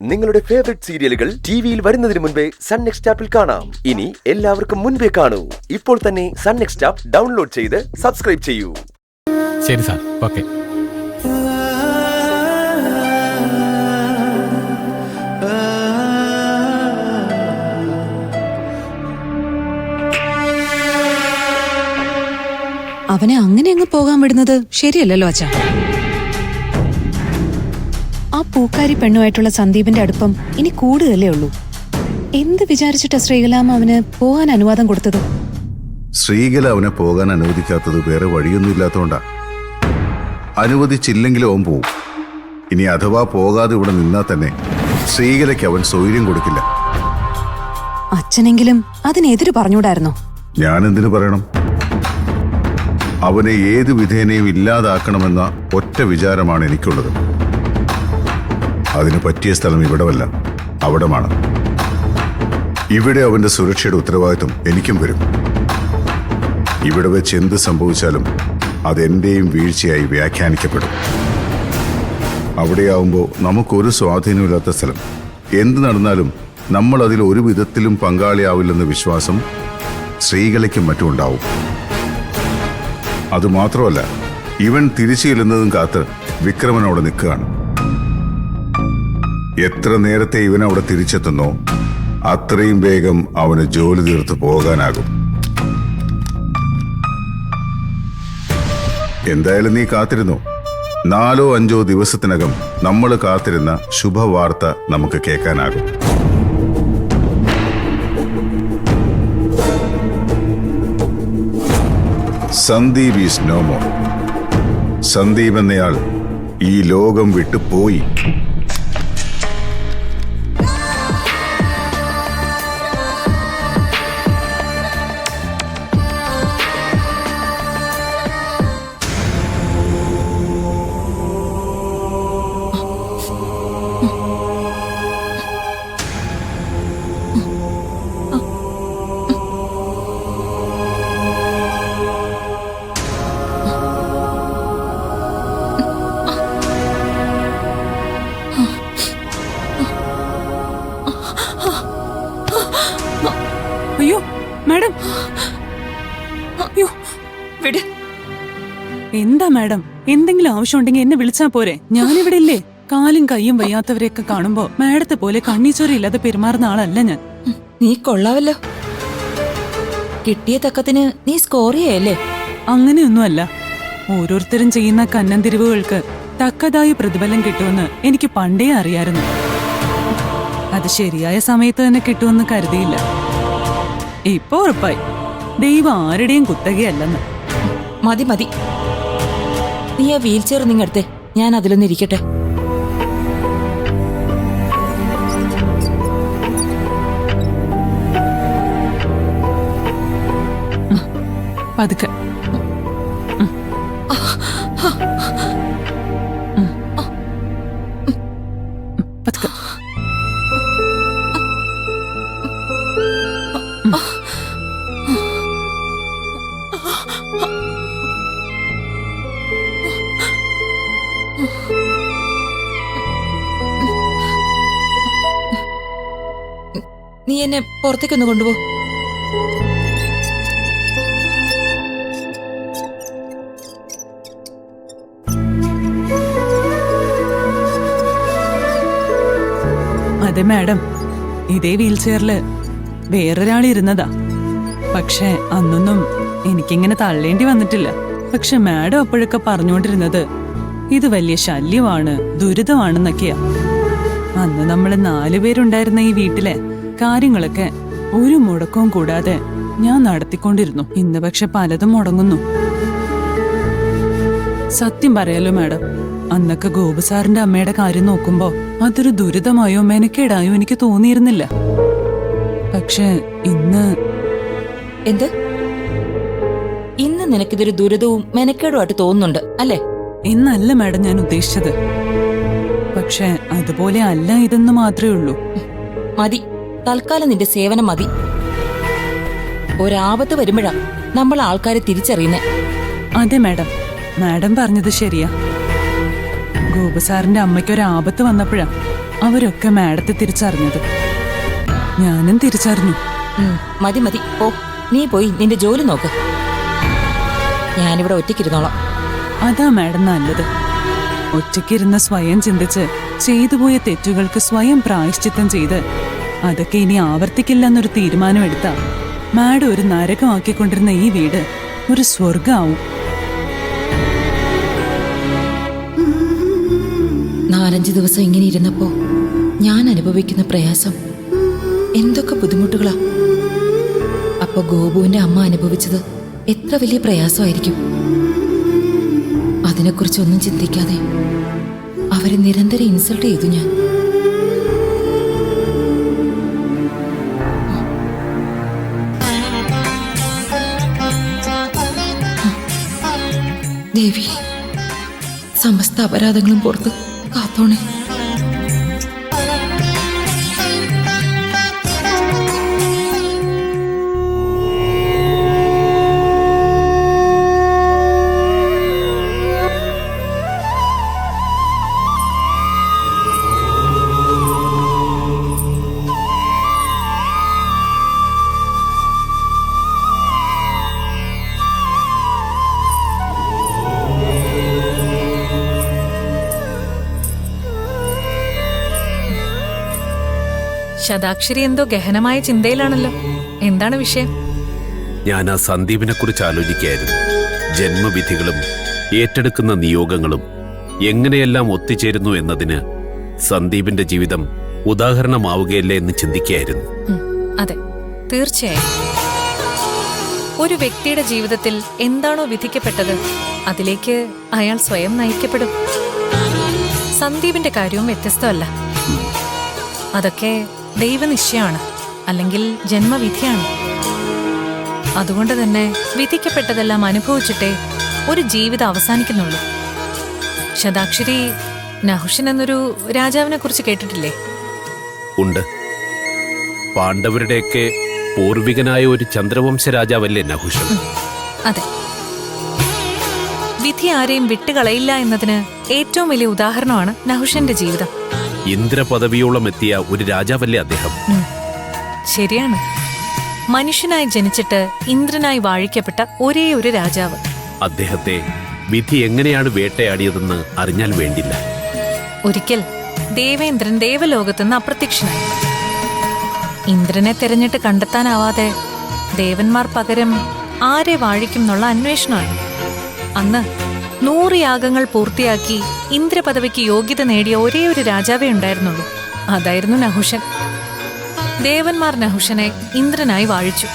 നിങ്ങളുടെ ഫേവറേറ്റ് സീരിയലുകൾ ടിവിയിൽ വരുന്നതിന് മുൻപേ സൺ നെക്സ്റ്റ് ആപ്പിൽ കാണാം. ഇനി എല്ലാവർക്കും മുൻപേ കാണൂ. ഇപ്പോൾ തന്നെ സൺ നെക്സ്റ്റ് ആപ്പ് ഡൗൺലോഡ് ചെയ്ത് സബ്സ്ക്രൈബ് ചെയ്യൂ. ശരി സാർ, ഓക്കെ. അവനെ അങ്ങനെ അങ്ങ് പോകാൻ വിടുന്നത് ശരിയല്ലല്ലോ അച്ഛാ. ആ പൂക്കാരി പെണ്ണുമായിട്ടുള്ള സന്ദീപിന്റെ അടുപ്പം ഇനി കൂടുതലേ ഉള്ളൂ. എന്ത് വിചാരിച്ചിട്ടാ ശ്രീകലാമ്മ അവന് പോകാൻ അനുവാദം കൊടുത്തത്? ശ്രീകല അവനെ പോകാൻ അനുവദിക്കാത്തത് വേറെ വഴിയൊന്നുമില്ലാത്തോണ്ടാ. അനുവദിച്ചില്ലെങ്കിലും അവൻ പോവും. ഇനി അഥവാ പോകാതെ ഇവിടെ നിന്നാ തന്നെ ശ്രീകലയ്ക്ക് അവൻ സ്വൈര്യം കൊടുക്കില്ല. അച്ഛനെങ്കിലും അതിനെതിര് പറഞ്ഞൂടായിരുന്നോ? ഞാൻ എന്തിനു പറയണം? അവനെ ഏതു വിധേനയും ഇല്ലാതാക്കണമെന്ന ഒറ്റ വിചാരമാണ് എനിക്കുള്ളത്. അതിന് പറ്റിയ സ്ഥലം ഇവിടമല്ല, അവിടമാണ്. ഇവിടെ അവന്റെ സുരക്ഷയുടെ ഉത്തരവാദിത്വം എനിക്കും വരും. ഇവിടെ വെച്ച് എന്ത് സംഭവിച്ചാലും അതെന്റെയും വീഴ്ചയായി വ്യാഖ്യാനിക്കപ്പെടും. അവിടെയാവുമ്പോൾ നമുക്കൊരു സ്വാധീനമില്ലാത്ത സ്ഥലം. എന്ത് നടന്നാലും നമ്മൾ അതിൽ ഒരു വിധത്തിലും പങ്കാളിയാവില്ലെന്ന വിശ്വാസം ശ്രീകലയ്ക്കും മറ്റും ഉണ്ടാവും. അതുമാത്രമല്ല, ഇവൻ തിരിച്ചു ചെല്ലുന്നതും കാത്ത് വിക്രമൻ അവിടെ നിൽക്കുകയാണ്. എത്ര നേരത്തെ ഇവൻ അവിടെ തിരിച്ചെത്തുന്നോ അത്രയും വേഗം അവന് ജോലി തീർത്ത് പോകാനാകും. എന്തായാലും നീ കാത്തിരുന്നു. 4-5 ദിവസത്തിനകം നമ്മൾ കാത്തിരുന്ന ശുഭവാർത്ത നമുക്ക് കേൾക്കാനാകും. Sandeep is no more. Sandeep എന്നയാൾ ഈ ലോകം വിട്ടു പോയി. അയ്യോ മാഡം, അയ്യോ വിട്. എന്താ മാഡം, എന്തെങ്കിലും ആവശ്യമുണ്ടെങ്കിൽ എന്നെ വിളിച്ചാ പോരെ? ഞാനിവിടെ ഇല്ലേ? കാലും കയ്യും വയ്യാത്തവരെയൊക്കെ കാണുമ്പോ മാഡത്തെ പോലെ കണ്ണീച്ചോരില്ലാതെ പെരുമാറുന്ന ആളല്ല ഞാൻ. നീ കൊള്ളാവല്ലോ. കിട്ടിയ തക്കത്തിന് നീ സ്കോർ ചെയ്യല്ലേ? അങ്ങനെയൊന്നുമല്ല. ഓരോരുത്തരും ചെയ്യുന്ന കന്നന്തിരിവുകൾക്ക് തക്കതായ പ്രതിഫലം കിട്ടുമെന്ന് എനിക്ക് പണ്ടേ അറിയായിരുന്നു. അത് ശരിയായ സമയത്ത് തന്നെ കിട്ടുമെന്ന് കരുതിയില്ല. ഇപ്പൊ ഉറപ്പായി ദൈവം ആരുടെയും കുത്തകയല്ലെന്ന്. മതി മതി, നീ ആ വീൽ ചെയർ നിങ്ങടുത്തെ, ഞാൻ അതിലൊന്നും ഇരിക്കട്ടെ. പതുക്കെ. പതുക്കെ. നീ എന്നെ പുറത്തേക്കൊന്ന് കൊണ്ടുപോ. അതെ മാഡം, ഇതേ വീൽ ചെയറില് വേറൊരാൾ ഇരുന്നതാ. പക്ഷെ അന്നൊന്നും എനിക്കിങ്ങനെ തള്ളേണ്ടി വന്നിട്ടില്ല. പക്ഷെ മാഡം അപ്പോഴൊക്കെ പറഞ്ഞുകൊണ്ടിരുന്നത് ഇത് വലിയ ശല്യമാണ്, ദുരിതമാണെന്നൊക്കെയാ. അന്ന് നമ്മള് 4 പേരുണ്ടായിരുന്ന ഈ വീട്ടിലെ കാര്യങ്ങളൊക്കെ ഒരു മുടക്കവും കൂടാതെ ഞാൻ നടത്തിക്കൊണ്ടിരുന്നു. ഇന്ന് പക്ഷെ പലതും മുടങ്ങുന്നു. സത്യം പറയാലോ മാഡം, അന്നൊക്കെ ഗോപു സാറിന്റെ അമ്മയുടെ കാര്യം നോക്കുമ്പോ അതൊരു ദുരിതമായോ മെനക്കേടായോ എനിക്ക് തോന്നിയിരുന്നില്ല. പക്ഷെ ഇന്ന് എന്ത്? ഇന്ന് നിനക്കിതൊരു ദുരിതവും മെനക്കേടുമായിട്ട് തോന്നുന്നുണ്ട് അല്ലേ? എന്നല്ല മാഡം ഞാൻ ഉദ്ദേശിച്ചത്. പക്ഷെ അതുപോലെ അല്ല ഇതെന്ന് മാത്രമേ ഉള്ളൂ. മതി, തൽക്കാലം നിന്റെ സേവനം മതി. ഒരാപത്ത് വരുമ്പോഴാ നമ്മൾ ആൾക്കാരെ തിരിച്ചറിയുന്നേ. അതെ മാഡം, മാഡം പറഞ്ഞത് ശരിയാ. ഗോപു സാറിന്റെ അമ്മയ്ക്കൊരാപത്ത് വന്നപ്പോഴാ അവരൊക്കെ മാഡത്തെ തിരിച്ചറിഞ്ഞത്. ഞാനും തിരിച്ചറിഞ്ഞു. മതി മതി, ഓ നീ പോയി നിന്റെ ജോലി നോക്ക്. ഞാനിവിടെ ഒറ്റയ്ക്കിരുന്നോളാം. അതാ മാഡം നല്ലത്. ഒറ്റയ്ക്കിരുന്ന് സ്വയം ചിന്തിച്ച് ചെയ്തുപോയ തെറ്റുകൾക്ക് സ്വയം പ്രായശ്ചിത്തം ചെയ്ത് അതൊക്കെ ഇനി ആവർത്തിക്കില്ലെന്നൊരു തീരുമാനമെടുത്താ മാഡം ഒരു നരകമാക്കിക്കൊണ്ടിരുന്ന ഈ വീട് ഒരു സ്വർഗാവും. 4-5 ദിവസം ഇങ്ങനെ ഇരുന്നപ്പോ ഞാൻ അനുഭവിക്കുന്ന പ്രയാസം എന്തൊക്കെ ബുദ്ധിമുട്ടുകളാ. അപ്പൊ ഗോപുവിന്റെ അമ്മ അനുഭവിച്ചത് എത്ര വലിയ പ്രയാസമായിരിക്കും. അതിനെക്കുറിച്ചൊന്നും ചിന്തിക്കാതെ അവരെ നിരന്തരം ഇൻസൾട്ട് ചെയ്തു ഞാൻ. ദേവി, സമസ്ത അപരാധങ്ങളും പുറത്ത് കാത്തോണേ. ശതാക്ഷരി എന്തോ ഗഹനമായ ചിന്തയിലാണല്ലോ. എന്താണ് വിഷയം? ഞാൻ ആ സന്ദീപിനെ കുറിച്ച് ആലോചിക്കുകയായിരുന്നു. ജന്മവിധികളും ഏറ്റെടുക്കുന്ന നിയോഗങ്ങളും എങ്ങനെയെല്ലാം ഒത്തുചേരുന്നു എന്നതിന് സന്ദീപിന്റെ ജീവിതം ഉദാഹരണമാവുകയല്ലേ എന്ന് ചിന്തിക്കുകയായിരുന്നു. അതെ, തീർച്ചയായും. ഒരു വ്യക്തിയുടെ ജീവിതത്തിൽ എന്താണോ വിധിക്കപ്പെട്ടത് അതിലേക്ക് അയാൾ സ്വയം നയിക്കപ്പെടും. സന്ദീപിന്റെ കാര്യവും വ്യത്യസ്തമല്ല. അതൊക്കെ ദൈവനിശ്ചയമാണ്, അല്ലെങ്കിൽ ജന്മവിധിയാണ്. അതുകൊണ്ട് തന്നെ വിധിക്കപ്പെട്ടതെല്ലാം അനുഭവിച്ചിട്ടേ ഒരു ജീവിതം അവസാനിക്കുന്നുള്ളൂ. ശതാക്ഷരി നഹുഷൻ എന്നൊരു രാജാവിനെ കുറിച്ച് കേട്ടിട്ടില്ലേ? ഉണ്ട്. പാണ്ഡവരുടെയൊക്കെ പൂർവികനായ ഒരു ചന്ദ്രവംശ രാജാവല്ലേ നഹുഷൻ? അതെ. വിധി ആരെയും വിട്ടുകളയില്ല എന്നതിന് ഏറ്റവും വലിയ ഉദാഹരണമാണ് നഹുഷന്റെ ജീവിതം. ഇന്ദ്രപദവിയോളം എത്തിയ ഒരു രാജാവല്ലേ അദ്ദേഹം? ശരിയാണ്. മനുഷ്യനായി ജനിച്ചിട്ട് ഇന്ദ്രനായി വാഴിക്കപ്പെട്ട ഒരേ ഒരു രാജാവ്. അദ്ദേഹത്തെ വിധി എങ്ങനെയാണ് വേട്ടയാടിയതെന്ന് അറിഞ്ഞാൽ വേണ്ടില്ല. ഒരിക്കൽ ദേവേന്ദ്രൻ ദേവലോകത്തുനിന്ന് അപ്രത്യക്ഷനായി. ഇന്ദ്രനെ തെരഞ്ഞിട്ട് കണ്ടെത്താനാവാതെ ദേവന്മാർ പകരം ആരെ വാഴിക്കും എന്നുള്ള അന്വേഷണമാണ്. അന്ന് 100 യാഗങ്ങൾ പൂർത്തിയാക്കി ഇന്ദ്രപദവിക്ക് യോഗ്യത നേടിയ ഒരേ ഒരു രാജാവേ ഉണ്ടായിരുന്നുള്ളൂ. അതായിരുന്നു നഹുഷൻ. ദേവന്മാർ നഹുഷനെ ഇന്ദ്രനായി വാഴിച്ചു.